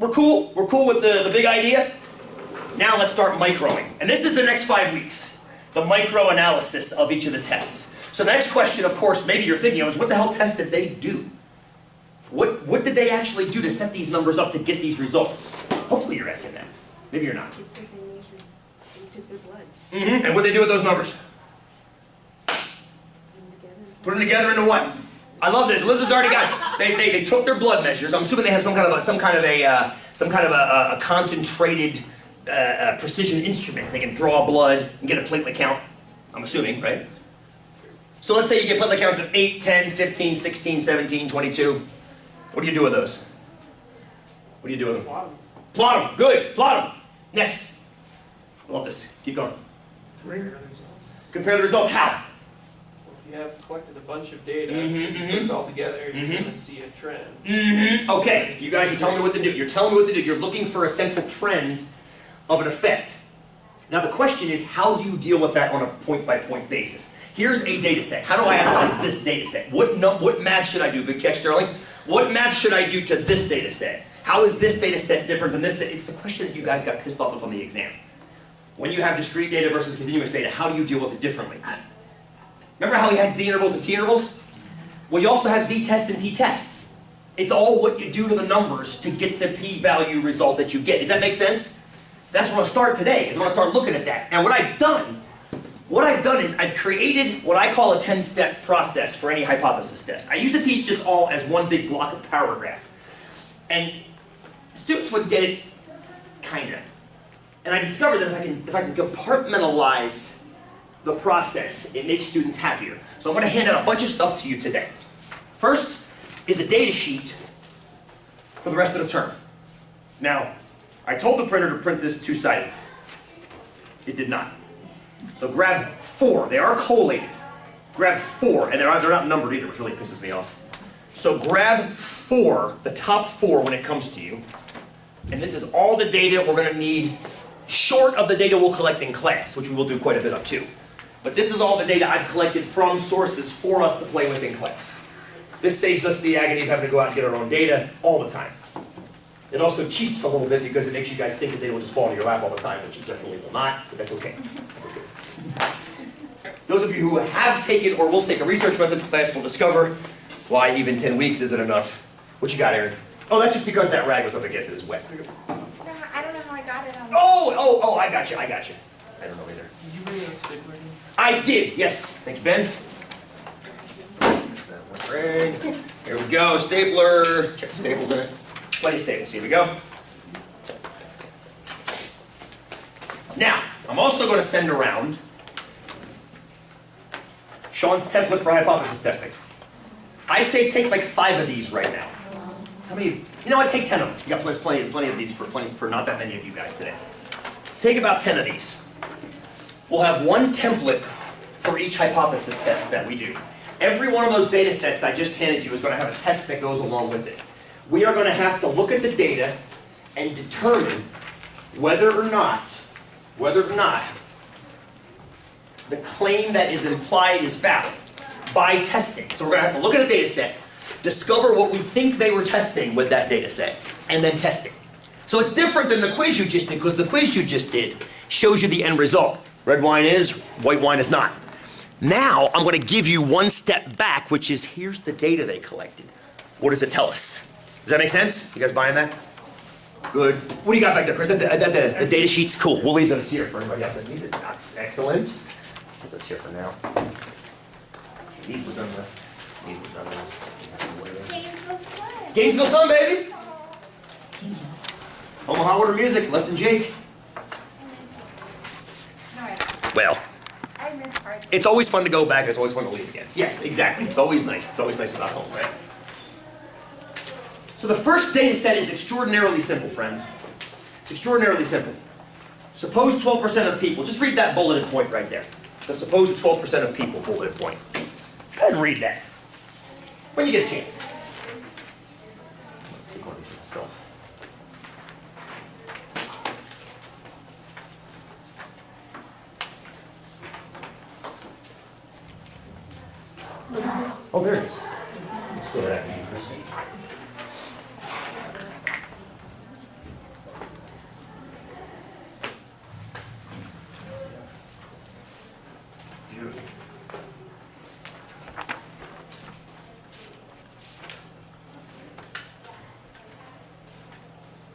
we're cool with the big idea. Now let's start microing. And this is the next 5 weeks. The micro analysis of each of the tests. So the next question, of course, maybe you're thinking of is what the hell test did they do? What did they actually do to set these numbers up to get these results? Hopefully you're asking that. Maybe you're not. It's like they measured, they took their blood. And what did they do with those numbers? Put them together into what? I love this. Elizabeth's already got. They took their blood measures. I'm assuming they have some kind of a concentrated precision instrument. They can draw blood and get a platelet count. I'm assuming, right? So let's say you get platelet counts of 8, 10, 15, 16, 17, 22. What do you do with those? What do you do with them? Plot them. Plot them. Good. Plot them. Next. Love this. Keep going. Compare the results. How? If you have collected a bunch of data, put it all together, you're going to see a trend. Okay, you guys are telling me what to do. You're telling me what to do. You're looking for a central trend of an effect. Now the question is, how do you deal with that on a point-by-point basis? Here's a data set. How do I analyze this data set? What math should I do? Good catch, Sterling. What math should I do to this data set? How is this data set different than this? It's the question that you guys got pissed off with on the exam. When you have discrete data versus continuous data, how do you deal with it differently? Remember how we had z intervals and t intervals? Well, you also have z-tests and t-tests. It's all what you do to the numbers to get the p-value result that you get. Does that make sense? That's where I'll start today, is when I start looking at that. And what I've done is I've created what I call a 10-step process for any hypothesis test. I used to teach this all as one big block of paragraph. And students would get it, kinda. And I discovered that if I can compartmentalize the process, it makes students happier. So I'm going to hand out a bunch of stuff to you today. First is a data sheet for the rest of the term. Now, I told the printer to print this two-sided. It did not. So grab 4. They are collated. Grab 4, and they're not numbered either, which really pisses me off. So grab 4, the top 4 when it comes to you. And this is all the data we're going to need, short of the data we'll collect in class, which we will do quite a bit of too. But this is all the data I've collected from sources for us to play with in class. This saves us the agony of having to go out and get our own data all the time. It also cheats a little bit because it makes you guys think that they will just fall into your lap all the time, which you definitely will not, but that's okay. Those of you who have taken or will take a research methods class will discover why even 10 weeks isn't enough. What you got, Aaron? Oh, that's just because that rag was up against it. It's wet. I don't know how I got it on. Oh, I got you. I don't know either. Did you bring a stapler? I did, yes. Thank you, Ben. Here we go, stapler. Check the staples in it. Plenty of staples. Here we go. Now, I'm also going to send around Sean's template for hypothesis testing. I'd say take like 5 of these right now. How many? You know what? Take 10 of them. You got plenty of these for not that many of you guys today. Take about 10 of these. We'll have one template for each hypothesis test that we do. Every one of those data sets I just handed you is going to have a test that goes along with it. We are going to have to look at the data and determine whether or not the claim that is implied is valid by testing. So we're going to have to look at a data set, discover what we think they were testing with that data set, and then test it. So it's different than the quiz you just did, because the quiz you just did shows you the end result. Red wine is, white wine is not. Now I'm going to give you one step back, which is here's the data they collected. What does it tell us? Does that make sense? You guys buying that? Good. What do you got back there, Chris? The data sheet's cool. We'll leave those here for everybody else. These are excellent. Put those here for now. These were done with. These were done with. Gainesville Sun. Gainesville Sun, baby. Omaha Water Music, less than Jake. Well, it's always fun to go back. It's always fun to leave again. Yes, exactly. It's always nice. It's always nice about home, right? So the first data set is extraordinarily simple, friends. It's extraordinarily simple. Suppose 12% of people, just read that bulleted point right there. The suppose 12% of people bulleted point. Go ahead and read that. When you get a chance. Oh, there it is. Let's go to that.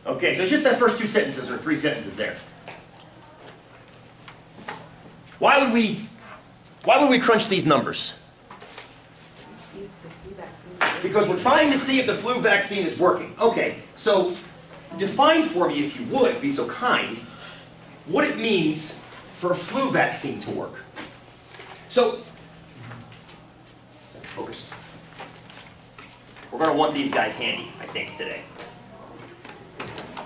Okay, so it's just that first two sentences or three sentences there. Why would we crunch these numbers? See if the flu vaccine. Because we're trying to see if the flu vaccine is working. Okay, so define for me, if you would, be so kind, what it means for a flu vaccine to work. So, focus. We're going to want these guys handy, I think, today.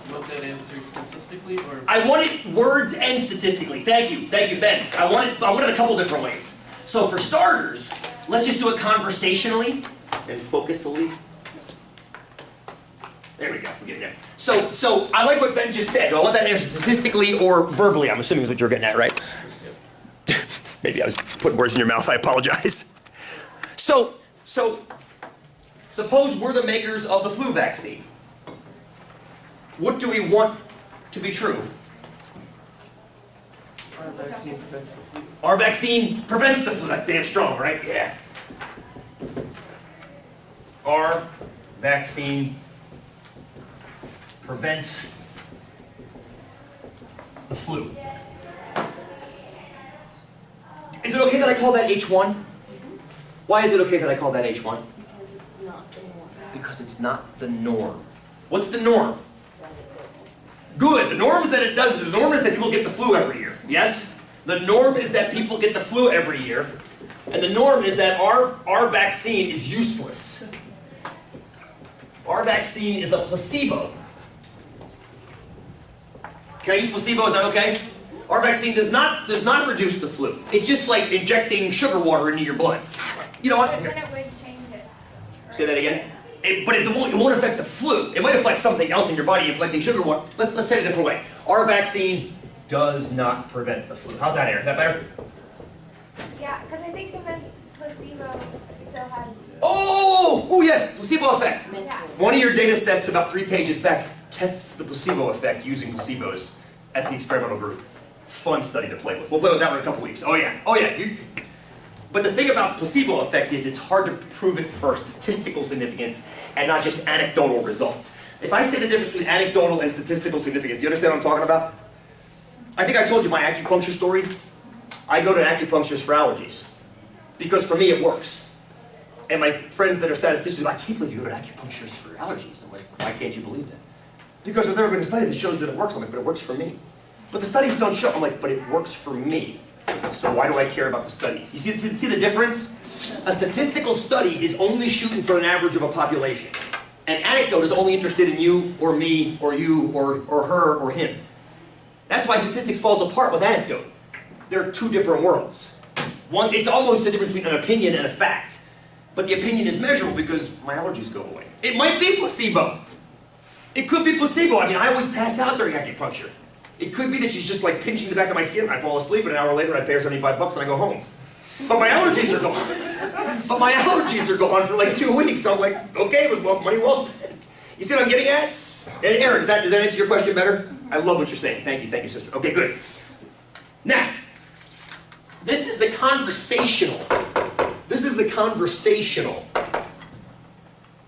You want that answer statistically, or? I want it words and statistically. Thank you, Ben. I want it a couple different ways. So for starters, let's just do it conversationally and focusally. There we go, we're getting there. So I like what Ben just said. Do I want that answer statistically or verbally? I'm assuming is what you're getting at, right? Maybe I was putting words in your mouth, I apologize. So suppose we're the makers of the flu vaccine. What do we want to be true? Our vaccine prevents the flu. Our vaccine prevents the flu. That's damn strong, right? Yeah. Our vaccine prevents the flu. Is it okay that I call that H1? Why is it okay that I call that H1? Because it's not the norm. Because it's not the norm. What's the norm? Good. The norm is that it does. The norm is that people get the flu every year. Yes? The norm is that people get the flu every year. And the norm is that our vaccine is useless. Our vaccine is a placebo. Can I use placebo? Is that okay? Our vaccine does not reduce the flu. It's just like injecting sugar water into your blood. You know what? But Here. then it would change it. Say that again. But it won't affect the flu. It might affect something else in your body, inflecting sugar water. Let's say it a different way. Our vaccine does not prevent the flu. How's that, Aaron? Is that better? Yeah, because I think sometimes placebo still has. Oh, yes, placebo effect. Yeah. One of your data sets about 3 pages back tests the placebo effect using placebos as the experimental group. Fun study to play with. We'll play with that one in a couple weeks. Oh yeah. But the thing about placebo effect is it's hard to prove it for statistical significance and not just anecdotal results. If I say the difference between anecdotal and statistical significance, do you understand what I'm talking about? I think I told you my acupuncture story. I go to acupuncturists for allergies because for me it works. And my friends that are statisticians are like, I can't believe you go to acupuncturists for allergies. I'm like, why can't you believe that? Because there's never been a study that shows that it works. I'm like, but it works for me. But the studies don't show. I'm like, but it works for me. So why do I care about the studies? You see the difference? A statistical study is only shooting for an average of a population. An anecdote is only interested in you or me or you or her or him. That's why statistics falls apart with anecdote. They're two different worlds. One, it's almost the difference between an opinion and a fact. But the opinion is measurable because my allergies go away. It might be placebo. It could be placebo. I mean, I always pass out during acupuncture. It could be that she's just like pinching the back of my skin. I fall asleep, and an hour later I pay her $75 and I go home. But my allergies are gone. But my allergies are gone for like 2 weeks. So I'm like, okay, it was money well spent. You see what I'm getting at? And Aaron, does that answer your question better? I love what you're saying. Thank you, sister. Okay, good. Now, this is the conversational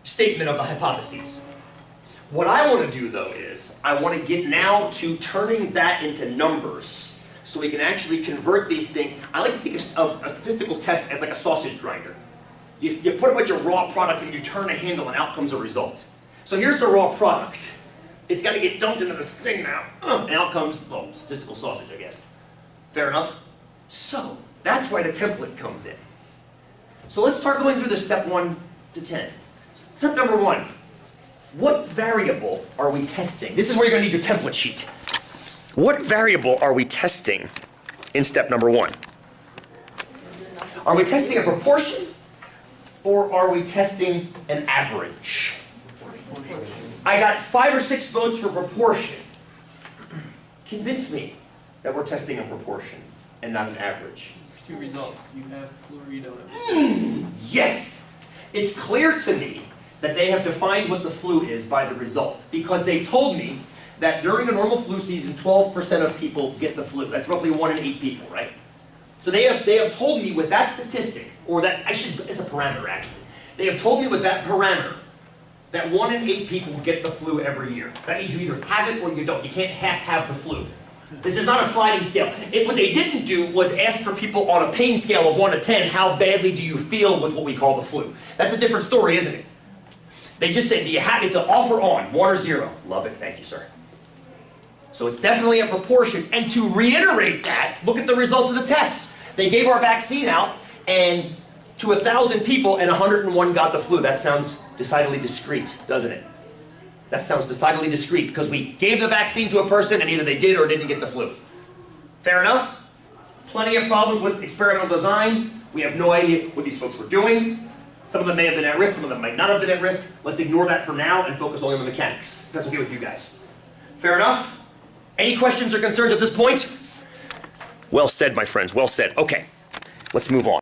statement of the hypotheses. What I want to do, though, is I want to get now to turning that into numbers so we can actually convert these things. I like to think of a statistical test as like a sausage grinder. You put a bunch of raw products and you turn a handle and out comes a result. So here's the raw product. It's got to get dumped into this thing now. And out comes, well, statistical sausage, I guess. Fair enough? So, that's why the template comes in. So let's start going through the step 1 to 10. Step number 1. What variable are we testing? This is where you're going to need your template sheet. What variable are we testing in step number 1? Are we testing a proportion or are we testing an average? I got 5 or 6 votes for proportion. Convince me that we're testing a proportion and not an average. 2 results. You have flu or you don't have. Yes! It's clear to me that they have defined what the flu is by the result. Because they've told me that during a normal flu season, 12% of people get the flu. That's roughly 1 in 8 people, right? So they have told me with that statistic, or that, it's a parameter actually. They have told me with that parameter that 1 in 8 people get the flu every year. That means you either have it or you don't. You can't half have the flu. This is not a sliding scale. What they didn't do was ask for people on a pain scale of 1 to 10, how badly do you feel with what we call the flu? That's a different story, isn't it? They just said, do you have, it's an off or on, 1 or 0. Love it, thank you, sir. So it's definitely a proportion. And to reiterate that, look at the results of the test. They gave our vaccine out, and to 1,000 people, and 101 got the flu. That sounds decidedly discreet, doesn't it? That sounds decidedly discreet, because we gave the vaccine to a person, and either they did or didn't get the flu. Fair enough? Plenty of problems with experimental design. We have no idea what these folks were doing. Some of them may have been at risk, some of them might not have been at risk. Let's ignore that for now and focus only on the mechanics. If that's okay with you guys. Fair enough? Any questions or concerns at this point? Well said, my friends, well said. Okay, let's move on.